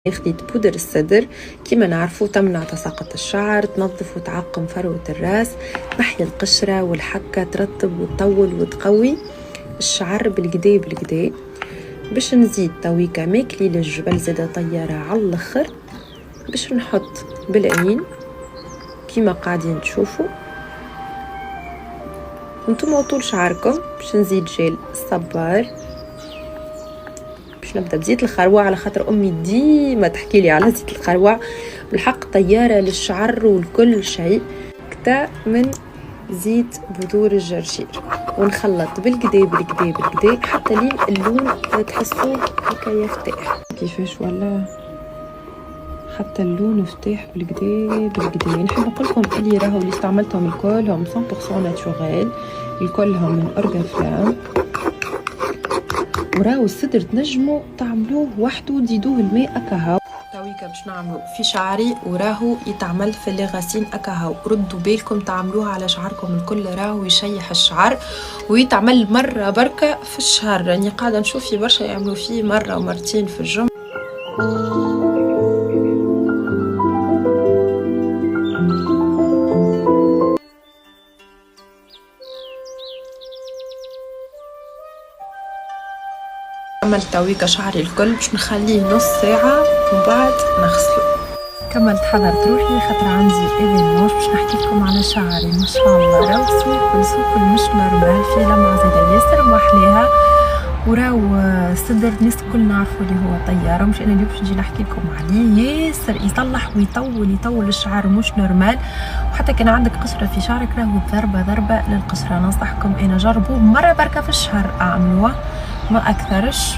خديت بودر الصدر كما نعرفوا تمنع تساقط الشعر، تنظف وتعقم فروة الراس، تنحي القشرة والحكة، ترطب وتطول وتقوي الشعر بالكدا بالكدا. باش نزيد تويكا ماكلي للجبل زادة طيارة على الاخر، باش نحط بالعين كما قاعدين تشوفوا. انتم طول شعركم باش نزيد جيل الصبار، باش نبدا بزيت الخروع على خاطر امي ديما تحكي لي على زيت الخروع، بالحق طياره للشعر والكل شيء. كتا من زيت بذور الجرجير ونخلط بالكدا بالكدا بالكدا حتى لين اللون تحسوه هكا يفتح كيفاش، ولا حتى اللون فتح بالكدا بالكدا. نحب نقول لكم اللي راهو اللي استعملتهم الكل هم 100% ناتوريل، الكلهم من اورغافلام. وراهو الصدر تنجموا تعملوه وحده، تزيدوه الماء اكاهو. تويكا باش نعملو في شعري وراهو يتعمل في لي غاسين اكاهو. ردوا بالكم تعملوها على شعركم الكل، راهو يشيح الشعر ويتعمل مره بركه في الشهر. راني قاعده نشوف في برشا يعملوا فيه مره ومرتين في الجمعه. عملت تويكا شعري الكل باش نخليه نص ساعة ومن بعد نغسله. كملت حضرت روحي خاطر عندي ايفينمون باش نحكي لكم على شعري. ما شاء الله راهو سوق مش نورمال، في لمعة زاده ياسر محليها، وراهو صدر الناس الكل نعرفوا اللي هو طياره. مش انا اليوم باش نجي نحكي لكم عليه، ياسر يصلح ويطول الشعر مش نورمال. وحتى كان عندك قشره في شعرك راهو ضربه للقشره. ننصحكم انا جربوه مره بركه في الشهر، اعملوه ما اكثرش.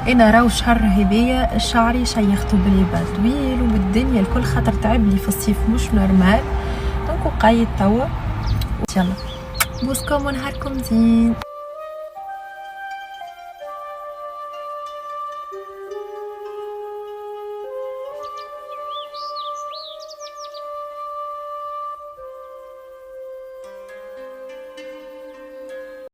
انا راهو شهر هذايا شعري شيخته باللباس طويل وبالدنيا الكل خاطر تعب لي في الصيف مش نورمال. دونك قايد توا. يلا بوسكم ونهاركم زين.